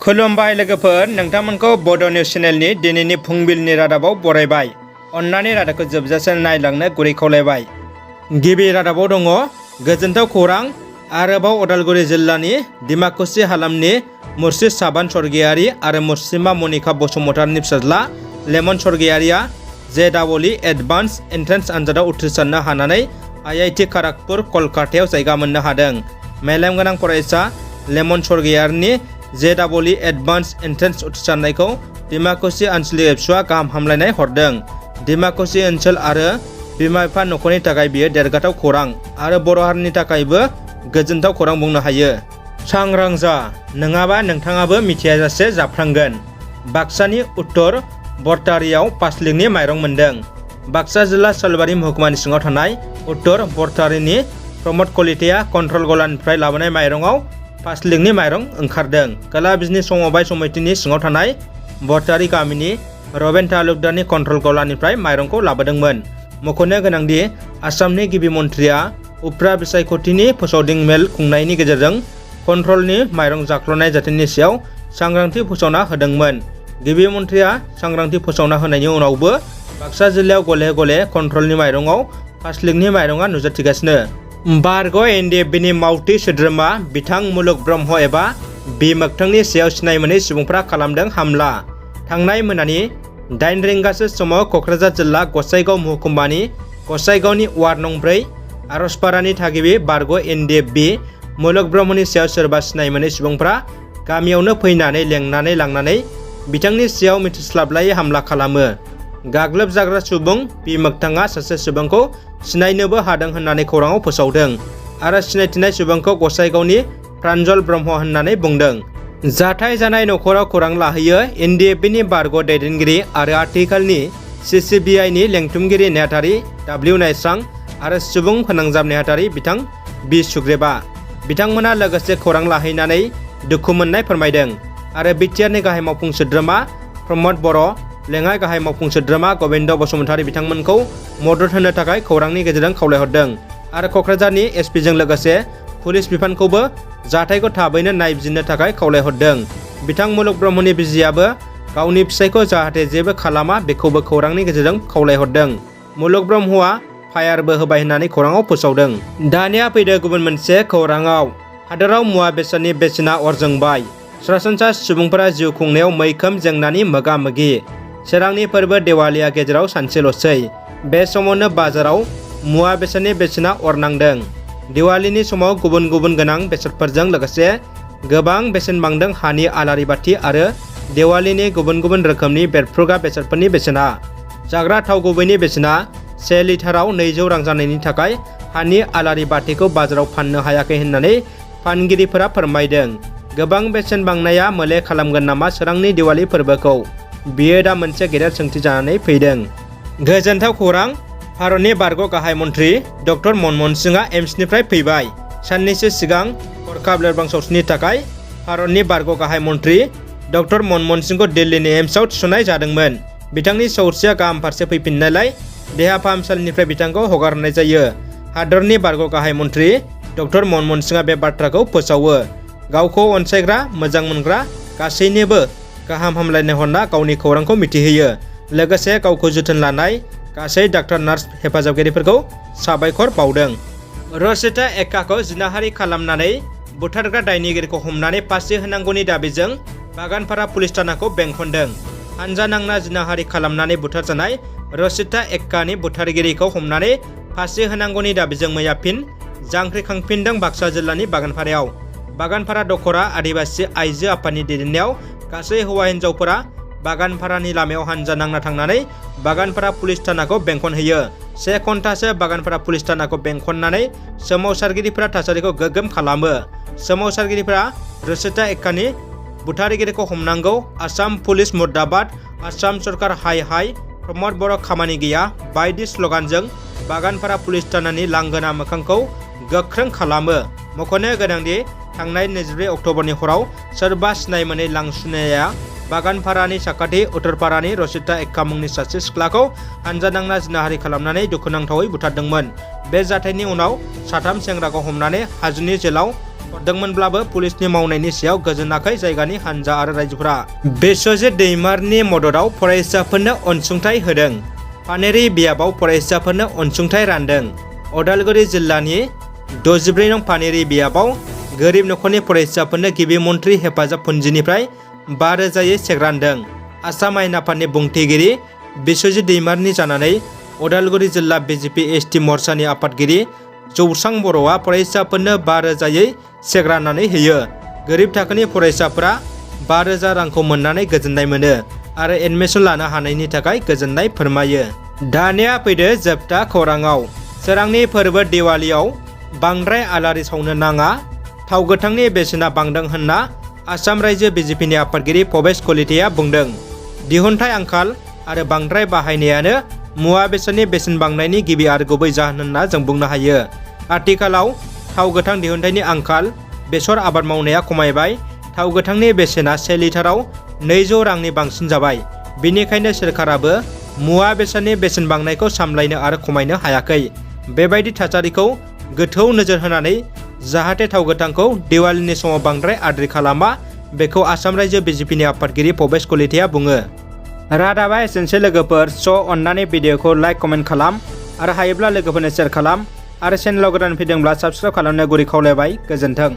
खुलुमबाय लोगोफोर, नोंथांमोनखौ बड' निउज चेनेलनि दिनैनि फुंबिलिनि रादाबाव बरायबाय। अन्नानै रादाबखौ जोबजासे नायलांनो गुरै खावलायबाय। गिबि रादाबाव दङ गोजोनथाव खौरां। आरोबाव उदालगुरि जिल्लानि डिमाकुसि हालामनि मुर्शिद साबान स्वर्गीयारि आरो मुस्लिमा मनिका बसुमतारिनि फिसाज्ला लेमन स्वर्गीयारिया JEE एडभान्स एन्ट्रेन्स आनजादाव उथ्रिसारनो हानानै IIT खड़गपुर कलकातायाव जायगा मोननो हादों। मेलेमगोनां फरायसा लेमन स्वर्गीयारिनि JEE एडभान्स एन्ट्रेन्स उथ्रिसारनायखौ डिमाकुसि आनसलिक एबसुआ गाहाम हामलायनाय हरदों। डिमाकुसि ओनसोल आरो बिमा बिफा नखरनि थाखाय बियो देरगाथाव खौरां आरो बर' हारिनि थाखायबो गोजोनथाव खौरां बुंनो हायो। सांग्रां जा, नङाबा नोंथाङाबो मिथियाजासे जाफ्लांगोन। बाक्सानि उत्तर बरटारियाव 5 लिगनि माइरं मोनदों। बाक्सा जिल्ला सालबारि महकुमानि सिङाव थानाय उत्तर बरटारिनि प्रमद कलिताया कन्ट्रल गलानिफ्राय लाबोनाय माइरंआव 5 लिगनि माइरं ओंखारदों। खोला बिजनि समबाय समितिनि सिङाव थानाय बरटारि गामिनि रबेन तालुकदारनि कन्ट्रल गलानिफ्राय माइरंखौ लाबोदोंमोन। मख'नो गोनांदि आसामनि गिबि मन्थ्रिया उफ्रा बिसायख'थिनि फोसावदिं मेल खुंनायनि गेजेरजों कन्ट्रलनि माइरं जाख्ल'नाय जाथायनि सायाव सांग्रांथि फोसावना होदोंमोन। गिबि मन्थ्रिया सांग्रांथि फोसावना होनायनि उनावबो बाक्सा जिल्लायाव गले गले कन्ट्रलनि माइरंआव 5 लिगनि माइरंआ नुजाथिगासिनो। बारग' NDFBनि मावथि सोद्रोमा बिथां मुलुग ब्रह्म एबा बि मोगथांनि सायाव सिनाय मोनै सुबुंफ्रा खालामदों हामला। थांनाय मोनानि 8 रिंगासो समाव क'क्राझार जिल्ला गसाइगाव महकुमानि गसाइगावनि वार्ड नं 4 आरजपारानि थागिबि बारग' NDFB मुलुग ब्रह्मनि सायाव सोरबा सिनाय मोनै सुबुंफ्रा गामियावनो फैनानै लेंनानै लांनानै बिथांनि सायाव मिथिस्लाबलायै हामला खालामो। गाग्लोबजाग्रा सुबुं बि मोगथाङा सासे सुबुंखौ सिनायनोबो हादों होननानै खौराङाव फोसावदों आरो सिनायथिनाय सुबुंखौ गसाइगावनि प्रान्जल ब्रह्म होननानै बुंदों। जाथाय जानाय नखराव खौरां लाहैयो NDFBनि बारग' दैदेनगिरि आरो आथिखालनि CCBIनि लेंथुमगिरि नेहाथारि W नायस्रां आरो सुबुं फोनांजाब नेहाथारि बिथां बि सुग्रेबा। बिथांमोना लोगोसे खौरां लाहैनानै दुखु मोननाय फोरमायदों आरो बिटिआरनि गाहाय मावफुं सोद्रोमा प्रमद बर', लेङाइ गाहाय मावफुं सोद्रोमा गबिन्द बसुमतारि बिथांमोनखौ मदद होनो थाखाय खौरांनि गेजेरजों खावलायहरदों आरो क'क्राझारनि SPजों लोगोसे पुलिस बिफानखौबो जाथायखौ थाबैनो नायबिजिरनो थाखाय खावलायहरदों। बिथां मुलुग ब्रह्मनि बिजियाबो गावनि फिसायखौ जाहाथे जेबो खालामा बेखौबो खौरांनि गेजेरजों खावलायहरदों। मुलुग ब्रह्मआ फायारबो होबाय होननानै खौराङाव फोसावदों। दानिया फैदो गुबुन मोनसे खौराङाव। हादोराव मुवा बेसादनि बेसेना अरजोंबाय। सरासनस्रा सुबुंफोरा जिउ खुंनायाव मैखोम जेंनानि मोगा मोगि। सोरांनि फोरबो देवालिया गेजेराव सानसेल'सै। बे समावनो बाजाराव मुवा बेसादनि बेसेना अरनांदों। दिवालीनि समाव गुबुन गुबुन गोनां बेसादफोरजों लोगोसे गोबां बेसेन बांदों हानि आलारि बाथि आरो देवालीनि गुबुन गुबुन रोखोमनि बेरफ्रुग्रा बेसादफोरनि बेसेना। जाग्रा थाव गुबैनि बेसेना 1 लिटाराव 200 रां जानायनि थाखाय हानि आलारि बाथिखौ बाजाराव फाननो हायाखै होननानै फानगिरिफोरा फोरमायदों। गोबां बेसेन बांनाया मोले खालामगोन नामा सोरांनि दिवाली फोरबोखौ? बियो दा मोनसे गेदेर सोंथि जानानै फैदों। गोजोनथाव खौरां। भारतनि बारग' गाहाय मन्थ्रि डक्टर मनमोहन सिंहआ एम्सनिफ्राय फैबाय। साननैसो सिगां हरखाब लोरबां सावस्रिनि थाखाय भारतनि बारग' गाहाय मन्थ्रि डक्टर मनमोहन सिंहखौ दिल्लीनि एम्सआव थिसननाय जादोंमोन। बिथांनि सावस्रिया गाहाम फारसे फैफिननायलाय देहा फाहामसालिनिफ्राय बिथांखौ हगारहरनाय जायो। हादरनि बारग' गाहाय मन्थ्रि डक्टर मनमोहन सिंहआ बे बाथ्राखौ फोसावो। गावखौ अनसायग्रा मोजां मोनग्रा गासैनोबो गाहाम हामलायनाय हरना गावनि खौरांखौ मिथिहोयो। लोगोसे गावखौ जोथोन लानाय गासै डाक्टार नार्स हेफाजाबगिरिफोरखौ साबायखर बावदों। रसिता एक्काखौ जिनाहारि खालामनानै बुथारग्रा दायनिगिरिखौ हमनानै फासि होनांगौनि दाबिजों बागानपारा पुलिस थानाखौ बेंखनदों। हानजा नांना जिनाहारि खालामनानै बुथारजानाय रसिता एक्कानि बुथारगिरिखौ हमनानै फासि होनांगौनि दाबिजों मैया फिन जांख्रिखांफिनदों बाक्सा जिल्लानि बागानपारायाव। बागानपारा दखरा आदिबासि आइजो आफादनि दैदेननायाव गासै हौवा हिन्जावफोरा बागानपारानि लामायाव हानजा नांना थांनानै बागानपारा पुलिस थानाखौ बेंखनहैयो। 1 घन्टासो बागानपारा पुलिस थानाखौ बेंखननानै सोमावसारगिरिफोरा थासारिखौ गोग्गोम खालामो। सोमावसारगिरिफोरा रसिता एक्कानि बुथारगिरिखौ हमनांगौ, आसाम पुलिस मुर्दाबाद, आसाम सरकार हाय हाय, प्रमद बर' खामानि गैया बायदि स्लगानजों बागानपारा पुलिस थानानि लांगोना मोखांखौ गोख्रों खालामो। मख'नो गोनांदि थांनाय 24 अक्ट'बरनि हराव सोरबा सिनाय मोनै लांसुनाया बागानपारानि साखाथि उत्तरपारानि रसिता एक्का मुंनि सासे सिख्लाखौ हानजा नांना जिनाहारि खालामनानै दुखुनांथावै बुथारदोंमोन। बे जाथायनि उनाव 3 सेंग्राखौ हमनानै हाजोनि जेलाव हरदोंमोनब्लाबो पुलिसनि मावनायनि सायाव गोजोनाखै जायगानि हानजा आरो रायजोफोरा। बिश्वजित दैमारिनि मददाव फरायसाफोरनो अनसुंथाइ होदों। पानेरि बियाबाव फरायसाफोरनो अनसुंथाइ रानदों। उदालगुरि जिल्लानि 64 नं पानेरि बियाबाव गोरिब नखरनि फरायसाफोरनो गिबि मन्त्रि हेफाजाब फुन्जिनिफ्राय 5,000 चेक रानदों। आसाम आयेन आफादनि बुंथिगिरि बिश्वजित दैमारिनि जानानै उदालगुरि जिल्ला बिजेपि एसटि मर्चानि आफादगिरि जौसां बर'आ फरायसाफोरनो 5,000 चेक राननानै होयो। गोरिब थाखोनि फरायसाफोरा 5,000 रांखौ मोननानै गोजोननाय मोनो आरो एडमिसन लानो हानायनि थाखाय गोजोननाय फोरमायो। दानिया फैदो जोबथा खौराङाव। सोरांनि फोरबो दिवालियाव बांद्राय आलारि सावनो नाङा। थाव गोथांनि बेसेना बांदों होनना आसाम रायजो बिजेपिनि आफादगिरि भबेश कलिताया बुंदों। दिहुनथाइ आंखाल आरो बांद्राय बाहायनायानो मुवा बेसादनि बेसेन बांनायनि गिबि आरो गुबै जाहोन होनना जों बुंनो हायो। आथिखालाव थाव गोथां दिहुनथाइनि आंखाल, बेसर आबाद मावनाया खमायबाय, थाव गोथांनि बेसेना 1 लिटाराव 200 रांनि बांसिन जाबाय। बेनिखायनो सोरखाराबो मुवा बेसादनि बेसेन बांनायखौ सामलायनो आरो खमायनो हायाखै। बेबायदि थासारिखौ गोथौ नोजोर होनानै जाहाथे थाव गोथांखौ दिवालीनि समाव बांद्राय आद्रि खालामा, बेखौ आसाम रायजो बिजेपिनि आफादगिरि भबेश कलिताया बुङो। रादाबा एसेनोसै लोगोफोर। अन्नानै भिडिअखौ लाइक कमेन्ट खालाम आरो हायोब्ला लोगोफोरनो शेयार खालाम आरो चेनेलाव गोदान फैदोंब्ला साबस्क्राइब खालामनो गुरै खावलायबाय। गोजोन्थों।